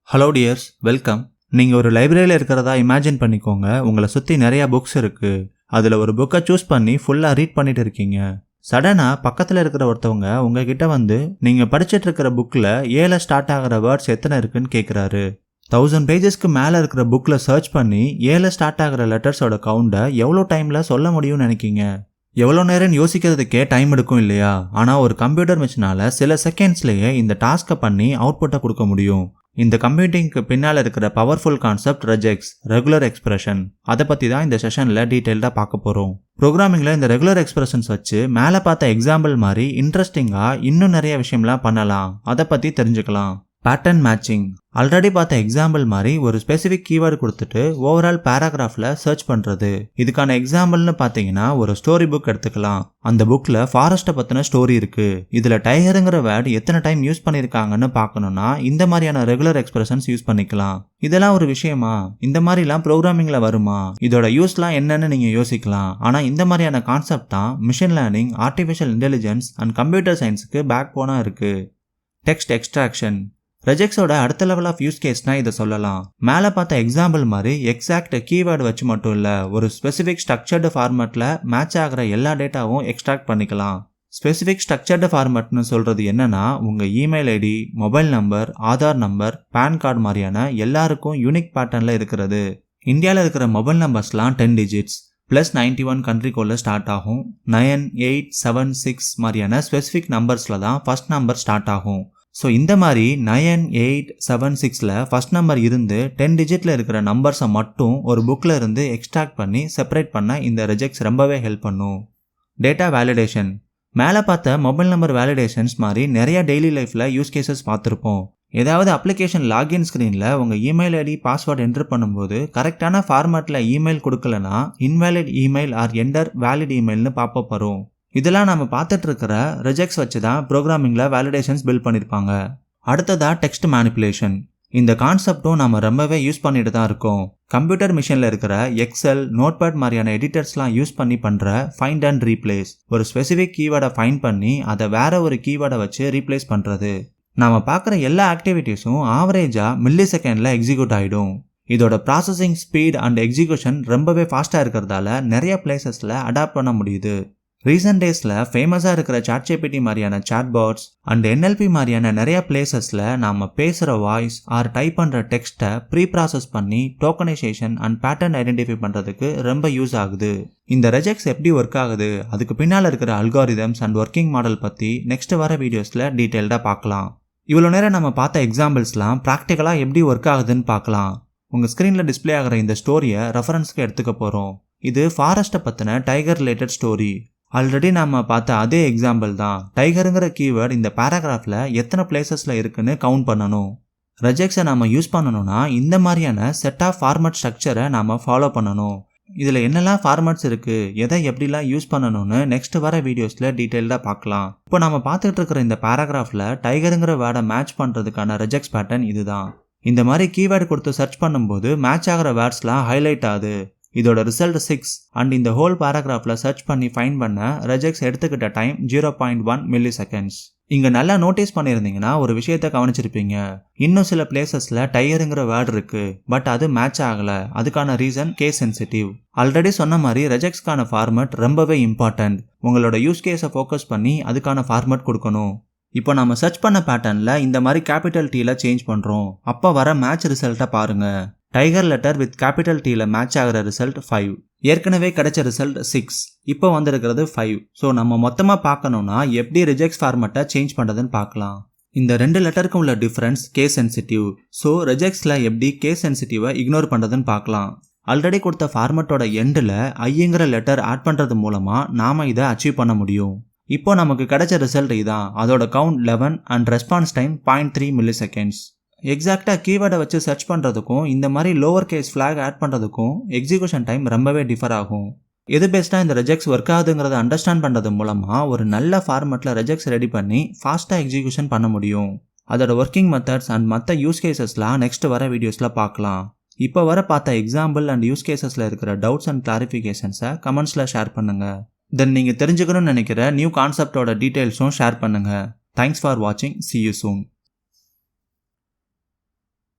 Hello tears, welcome. நீங்கள் ஒரு லைப்ரரியில் இருக்கிறதா இமேஜின் பண்ணிக்கோங்க. உங்களை சுற்றி நிறையா புக்ஸ் இருக்குது. அதில் ஒரு புக்கை சூஸ் பண்ணி ஃபுல்லாக ரீட் பண்ணிட்டு இருக்கீங்க. சடனாக பக்கத்தில் இருக்கிற ஒருத்தவங்க உங்ககிட்ட வந்து நீங்கள் படிச்சுட்டு இருக்கிற புக்கில் ஏல ஸ்டார்ட் ஆகிற வேர்ட்ஸ் எத்தனை இருக்குன்னு கேட்குறாரு. 1000 பேஜஸ்க்கு மேலே இருக்கிற புக்கில் சர்ச் பண்ணி ஏல ஸ்டார்ட் ஆகிற லெட்டர்ஸோட கவுண்டை எவ்வளோ டைமில் சொல்ல முடியும்னு நினைக்கிங்க? எவ்வளோ நேரம் யோசிக்கிறதுக்கே டைம் எடுக்கும் இல்லையா? ஆனால் ஒரு கம்ப்யூட்டர் மிஷினால் சில செகண்ட்ஸ்லேயே இந்த டாஸ்க்கை பண்ணி அவுட்புட்டை கொடுக்க முடியும். இந்த கம்ப்யூட்டிங்க்கு பின்னால் இருக்கிற powerful concept regex, regular expression. அதை பற்றி தான் இந்த செஷனில் டீட்டெயில்டாக பார்க்க போகிறோம். ப்ரோக்ராமிங்கில் இந்த ரெகுலர் எக்ஸ்பிரஷன்ஸ் வச்சு மேலே பார்த்த எக்ஸாம்பிள் மாதிரி இன்ட்ரெஸ்டிங்காக இன்னும் நிறைய விஷயம்லாம் பண்ணலாம். அதை பற்றி தெரிஞ்சுக்கலாம். Pattern matching. ஆல்ரெடி பார்த்த எக்ஸாம்பிள் மாதிரி ஒரு ஸ்பெசிஃபிக் கீவேர்டு கொடுத்துட்டு ஓவரால் பேராகிராஃபில் சர்ச் பண்ணுறது. இதுக்கான எக்ஸாம்பிள்னு பார்த்தீங்கன்னா ஒரு ஸ்டோரி புக் எடுத்துக்கலாம். அந்த புக்கில் ஃபாரஸ்ட்டை பற்றின ஸ்டோரி இருக்குது. இதில் டைகருங்கிற வேர்டு எத்தனை டைம் யூஸ் பண்ணியிருக்காங்கன்னு பார்க்கணுன்னா இந்த மாதிரியான ரெகுலர் எக்ஸ்பிரஷன்ஸ் யூஸ் பண்ணிக்கலாம். இதெல்லாம் ஒரு விஷயமா? இந்த மாதிரிலாம் ப்ரோக்ராமிங்கில் வருமா? இதோட யூஸ்லாம் என்னன்னு நீங்கள் யோசிக்கலாம். ஆனால் இந்த மாதிரியான கான்செப்ட் தான் machine learning, artificial intelligence and computer சயின்ஸுக்கு பேக் போனாக இருக்குது. Text extraction. ரெஜெக்ஸோட அடுத்த லெவல் ஆஃப் யூஸ் கேஸ்னால் இதை சொல்லலாம். மேலே பார்த்த எக்ஸாம்பிள் மாதிரி எக்ஸாக்ட் கீவேர்டு வச்சு மட்டும் இல்லை, ஒரு ஸ்பெசிஃபிக் ஸ்ட்ரக்சர்டு ஃபார்மேட்டில் மேட்ச் ஆகிற எல்லா டேட்டாவும் எக்ஸ்ட்ராக்ட் பண்ணிக்கலாம். ஸ்பெசிஃபிக் ஸ்ட்ரக்சர்டு ஃபார்மேட்னு சொல்கிறது என்னன்னா, உங்கள் email ID, mobile number, Aadhaar number, PAN card மாதிரியான எல்லாருக்கும் யூனிக் பேட்டர்னில் இருக்கிறது. இந்தியாவில் இருக்கிற மொபைல் நம்பர்ஸ்லாம் 10 டிஜிட்ஸ் +91 கண்ட்ரி கோடில் ஸ்டார்ட் ஆகும். 9876 மாதிரியான ஸ்பெசிஃபிக் நம்பர்ஸில் தான் ஃபர்ஸ்ட் நம்பர் ஸ்டார்ட் ஆகும். ஸோ இந்த மாதிரி 9876ல் ஃபர்ஸ்ட் நம்பர் இருந்து 10 டிஜிட்டில் இருக்கிற நம்பர்ஸை மட்டும் ஒரு புக்கில் இருந்து எக்ஸ்ட்ராக்ட் பண்ணி செப்பரேட் பண்ண இந்த ரெஜெக்ஸ் ரொம்பவே ஹெல்ப் பண்ணும். Data validation. மேலே பார்த்த மொபைல் நம்பர் வேலிடேஷன்ஸ் மாதிரி நிறைய டெய்லி லைஃப்பில் யூஸ் கேசஸ் பார்த்துருப்போம். ஏதாவது அப்ளிகேஷன் லாகின் ஸ்க்ரீனில் உங்கள் இமெயில் ஐடி, பாஸ்வேர்டு என்ட்ரு பண்ணும்போது கரெக்டான ஃபார்மேட்டில் இமெயில் கொடுக்கலனா invalid email or enter valid இமெயில்னு பாப்பப் வரும். இதெல்லாம் நம்ம பார்த்துட்டு இருக்கிற ரெஜெக்ஸ் வச்சு தான் ப்ரோக்ராமிங்கில் வேலிடேஷன்ஸ் பில்ட் பண்ணியிருப்பாங்க. அடுத்ததாக டெக்ஸ்ட் மேனிப்புலேஷன். இந்த கான்செப்டும் நம்ம ரொம்பவே யூஸ் பண்ணிட்டு தான் இருக்கோம். கம்ப்யூட்டர் மிஷினில் இருக்கிற எக்ஸல், நோட்பேட் மாதிரியான எடிட்டர்ஸ்லாம் யூஸ் பண்ணி பண்ணுற ஃபைண்ட் அண்ட் ரீப்ளேஸ். ஒரு ஸ்பெசிஃபிக் கீவேர்டை ஃபைண்ட் பண்ணி அதை வேற ஒரு கீவேர்டை வச்சு ரீப்ளேஸ் பண்ணுறது. நாம் பார்க்குற எல்லா ஆக்டிவிட்டீஸும் ஆவரேஜாக மில்லி செகண்டில் எக்ஸிக்யூட் ஆகிடும். இதோட ப்ராசஸிங் ஸ்பீட் அண்ட் எக்ஸிக்யூஷன் ரொம்பவே ஃபாஸ்ட்டாக இருக்கிறதால நிறைய பிளேசஸில் அடாப்ட் பண்ண முடியுது. ரீசெண்ட் டேஸில் ஃபேமஸாக இருக்கிற ChatGPT மாதிரியான சாட்பாட்ஸ் அண்ட் NLP மாதிரியான நிறைய பிளேசஸில் நாம் பேசுகிற வாய்ஸ் ஆர் டைப் பண்ணுற டெக்ஸ்ட்டை ப்ரீ ப்ராசஸ் பண்ணி டோக்கனைசேஷன் அண்ட் பேட்டர்ன் ஐடென்டிஃபை பண்ணுறதுக்கு ரொம்ப யூஸ் ஆகுது. இந்த ரெஜெக்ஸ் எப்படி ஒர்க் ஆகுது, அதுக்கு பின்னால் இருக்கிற அல்காரிதம்ஸ் அண்ட் ஒர்க்கிங் மாடல் பற்றி நெக்ஸ்ட் வர வீடியோஸில் டீட்டெயில்டாக பார்க்கலாம். இவ்வளோ நேரம் நம்ம பார்த்த எக்ஸாம்பிள்ஸ்லாம் ப்ராக்டிக்கலாக எப்படி ஒர்க் ஆகுதுன்னு பார்க்கலாம். உங்கள் ஸ்க்ரீனில் டிஸ்பிளே ஆகிற இந்த ஸ்டோரியை ரெஃபரன்ஸ்க்கு எடுத்துக்க போகிறோம். இது ஃபாரஸ்ட்டை பற்றின டைகர் ரிலேட்டட் ஸ்டோரி. ஆல்ரெடி நம்ம பார்த்த அதே எக்ஸாம்பிள் தான். டைகருங்கிற கீவேர்டு இந்த பேராகிராஃபில் எத்தனை பிளேசஸில் இருக்குன்னு கவுண்ட் பண்ணணும். ரெஜெக்ஸை நம்ம யூஸ் பண்ணணும்னா இந்த மாதிரியான செட் ஆஃப் ஃபார்மேட் ஸ்ட்ரக்சரை நாம் ஃபாலோ பண்ணணும். இதில் என்னெல்லாம் ஃபார்மேட்ஸ் இருக்குது, எதை எப்படிலாம் யூஸ் பண்ணணும்னு நெக்ஸ்ட் வர வீடியோஸில் டீட்டெயில்டாக பார்க்கலாம். இப்போ நம்ம பார்த்துட்டு இருக்கிற இந்த பேராகிராஃபில் டைகருங்கிற வேர்டை மேட்ச் பண்ணுறதுக்கான ரெஜெக்ஸ் பேட்டர்ன் இதுதான். இந்த மாதிரி கீவேர்டு கொடுத்து சர்ச் பண்ணும்போது மேட்ச் ஆகிற வேர்ட்ஸ்லாம் ஹைலைட் ஆகுது. இதோட ரிசல்ட் 6 அண்ட் இந்த ஹோல் பேராகிராஃபில் சர்ச் பண்ணி ஃபைண்ட் பண்ண ரெஜெக்ஸ் எடுத்துக்கிட்ட டைம் 0.1 மில்லி செகண்ட்ஸ். இங்கே நல்லா நோட்டீஸ் பண்ணியிருந்தீங்கன்னா ஒரு விஷயத்த கவனிச்சிருப்பீங்க. இன்னும் சில பிளேசஸில் டைகருங்கிற வேர்டு இருக்குது, பட் அது மேட்ச் ஆகலை. அதுக்கான ரீசன் கேஸ் சென்சிட்டிவ். ஆல்ரெடி சொன்ன மாதிரி ரெஜெக்ஸ்க்கான ஃபார்மேட் ரொம்பவே இம்பார்ட்டன்ட். உங்களோட யூஸ் கேஸை ஃபோக்கஸ் பண்ணி அதுக்கான ஃபார்மேட் கொடுக்கணும். இப்போ நம்ம சர்ச் பண்ண பேட்டர்னில் இந்த மாதிரி கேபிட்டல் டீல சேஞ்ச் பண்ணுறோம். அப்போ வர மேட்ச் ரிசல்ட்டை பாருங்கள். டைகர் லெட்டர் வித் கேபிட்டல் டீல மேட்ச் ஆகிற ரிசல்ட் 5. ஏற்கனவே கிடைச்ச ரிசல்ட் 6. இப்போ வந்திருக்கிறது 5. ஸோ நம்ம மொத்தமாக பார்க்கணும்னா எப்படி ரெஜெக்ஸ் ஃபார்மேட்டை சேஞ்ச் பண்ணுறதுன்னு பார்க்கலாம். இந்த 2 லெட்டருக்கும் உள்ள டிஃப்ரென்ஸ் கேஸ் சென்சிட்டிவ். ஸோ ரெஜெக்ஸில் எப்படி கேஸ் சென்சிட்டிவை இக்னோர் பண்ணுறதுன்னு பார்க்கலாம். ஆல்ரெடி கொடுத்த ஃபார்மேட்டோட எண்டில் ஐங்கிற லெட்டர் ஆட் பண்ணுறது மூலமாக நாம் இதை அச்சீவ் பண்ண முடியும். இப்போ நமக்கு கிடைச்ச ரிசல்ட் இதான். அதோட count 11 and response time 0.3 milli seconds. எக்ஸாக்டாக கீவேர்டை வச்சு சர்ச் பண்ணுறதுக்கும் இந்த மாதிரி லோவர் கேஸ் ஃப்ளாக் ஆட் பண்ணுறதுக்கும் எக்ஸிக்யூஷன் டைம் ரொம்பவே டிஃபர் ஆகும். எது பெஸ்ட்டாக இந்த ரெஜெக்ஸ் ஒர்க் ஆகுதுங்கிறத அண்டர்ஸ்டாண்ட் பண்ணுறது மூலமாக ஒரு நல்ல ஃபார்மேட்டில் ரெஜெக்ஸ் ரெடி பண்ணி ஃபாஸ்ட்டாக எக்ஸிக்யூஷன் பண்ண முடியும். அதோட ஒர்க்கிங் மெத்தட்ஸ் அண்ட் மற்ற யூஸ் கேசஸ்லாம் நெக்ஸ்ட் வர வீடியோஸில் பார்க்கலாம். இப்போ வர பார்த்த எக்ஸாம்பிள் அண்ட் யூஸ் கேசஸில் இருக்கிற டவுட்ஸ் அண்ட் கிளாரிஃபிகேஷன்ஸை கமெண்ட்ஸில் ஷேர் பண்ணுங்கள். தென் நீங்கள் தெரிஞ்சுக்கணும்னு நினைக்கிற நியூ கான்செப்டோட டீட்டெயில்ஸும் ஷேர் பண்ணுங்கள். தேங்க்ஸ் ஃபார் வாட்சிங். See you soon.